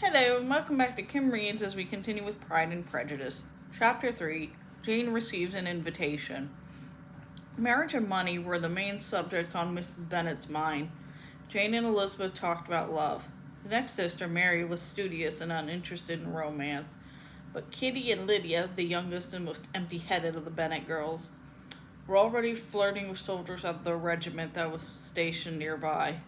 Hello, and welcome back to Kim Reads as we continue with Pride and Prejudice. Chapter 3 Jane receives an invitation. Marriage and money were the main subjects on Mrs. Bennet's mind. Jane and Elizabeth talked about love. The next sister, Mary, was studious and uninterested in romance, but Kitty and Lydia, the youngest and most empty-headed of the Bennet girls, were already flirting with soldiers of the regiment that was stationed nearby.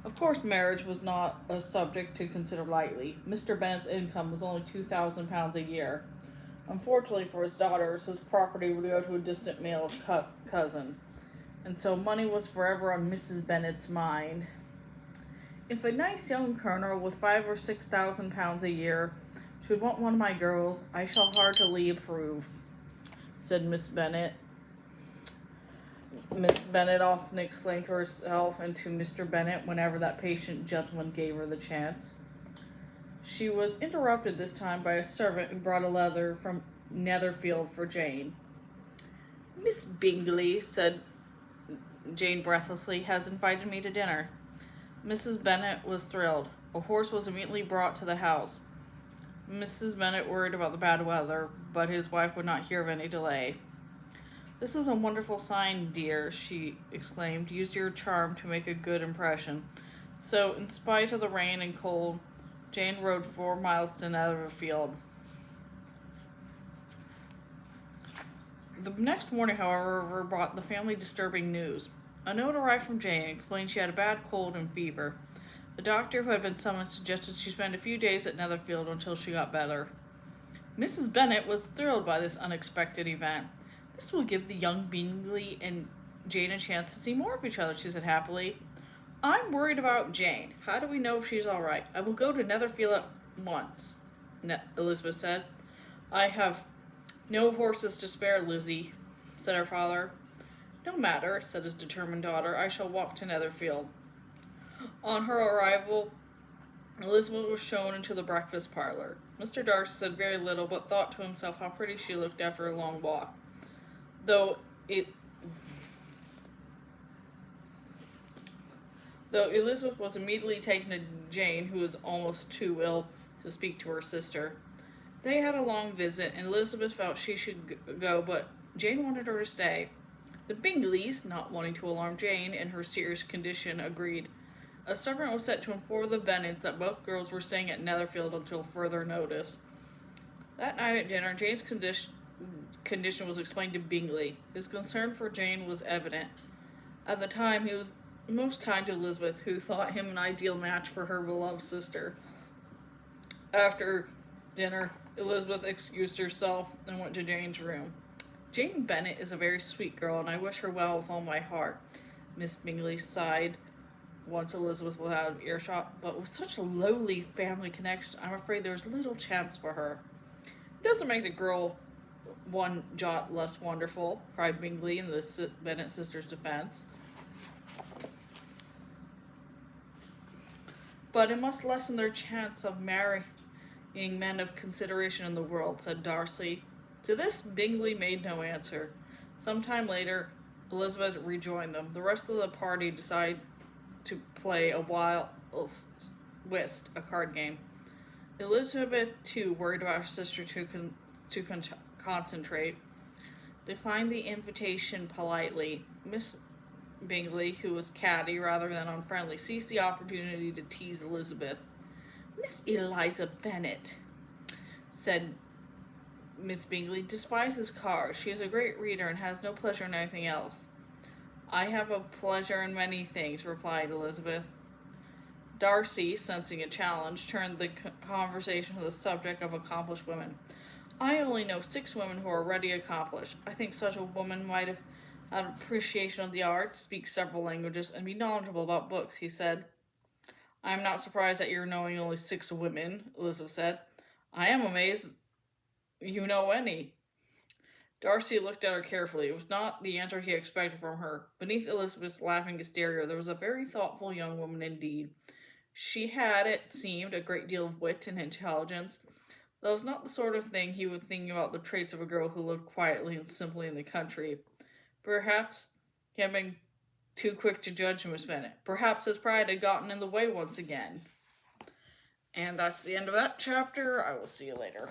Of course, marriage was not a subject to consider lightly. Mr. Bennet's income was only £2,000 a year. Unfortunately for his daughters, his property would go to a distant male cousin, and so money was forever on Mrs. Bennet's mind. If a nice young colonel with £5,000 or £6,000 a year should want one of my girls, I shall heartily approve, said Miss Bennet. Miss Bennet often exclaimed to herself and to Mr. Bennet whenever that patient gentleman gave her the chance. She was interrupted this time by a servant who brought a letter from Netherfield for Jane. Miss Bingley, said Jane breathlessly, has invited me to dinner. Mrs. Bennet was thrilled. A horse was immediately brought to the house. Mrs. Bennet worried about the bad weather, but his wife would not hear of any delay. This is a wonderful sign, dear, she exclaimed. Use your charm to make a good impression. So, in spite of the rain and cold, Jane rode 4 miles to Netherfield. The next morning, however, brought the family disturbing news. A note arrived from Jane explained she had a bad cold and fever. The doctor who had been summoned suggested she spend a few days at Netherfield until she got better. Mrs. Bennet was thrilled by this unexpected event. This will give the young Bingley and Jane a chance to see more of each other, she said happily. I'm worried about Jane. How do we know if she's all right? I will go to Netherfield at once, Elizabeth said. I have no horses to spare, Lizzie, said her father. No matter, said his determined daughter. I shall walk to Netherfield. On her arrival, Elizabeth was shown into the breakfast parlor. Mr. Darcy said very little, but thought to himself how pretty she looked after a long walk. Though Elizabeth was immediately taken to Jane, who was almost too ill to speak to her sister. They had a long visit, and Elizabeth felt she should go, but Jane wanted her to stay. The Bingleys, not wanting to alarm Jane in her serious condition, agreed. A servant was sent to inform the Bennets that both girls were staying at Netherfield until further notice. That night at dinner, Jane's condition was explained to Bingley. His concern for Jane was evident. At the time, he was most kind to Elizabeth, who thought him an ideal match for her beloved sister. After dinner, Elizabeth excused herself and went to Jane's room. Jane Bennet is a very sweet girl, and I wish her well with all my heart, Miss Bingley sighed once Elizabeth was out of earshot, but with such a lowly family connection, I'm afraid there's little chance for her. It doesn't make the girl one jot less wonderful, cried Bingley in the Bennet sisters' defense. But it must lessen their chance of marrying men of consideration in the world, said Darcy. To this, Bingley made no answer. Some time later, Elizabeth rejoined them. The rest of the party decided to play a wild whist, a card game. Elizabeth, too, worried about her sister to concentrate, declined the invitation politely. Miss Bingley, who was catty rather than unfriendly, seized the opportunity to tease Elizabeth. Miss Eliza Bennet, said Miss Bingley, despises cards. She is a great reader and has no pleasure in anything else. I have a pleasure in many things, replied Elizabeth. Darcy, sensing a challenge, turned the conversation to the subject of accomplished women. I only know 6 women who are already accomplished. I think such a woman might have had appreciation of the arts, speak several languages, and be knowledgeable about books, he said. I am not surprised at your knowing only 6 women, Elizabeth said. I am amazed you know any. Darcy looked at her carefully. It was not the answer he expected from her. Beneath Elizabeth's laughing hysteria, there was a very thoughtful young woman indeed. She had, it seemed, a great deal of wit and intelligence. That was not the sort of thing he would think about the traits of a girl who lived quietly and simply in the country. Perhaps he had been too quick to judge Miss Bennet. Perhaps his pride had gotten in the way once again. And that's the end of that chapter. I will see you later.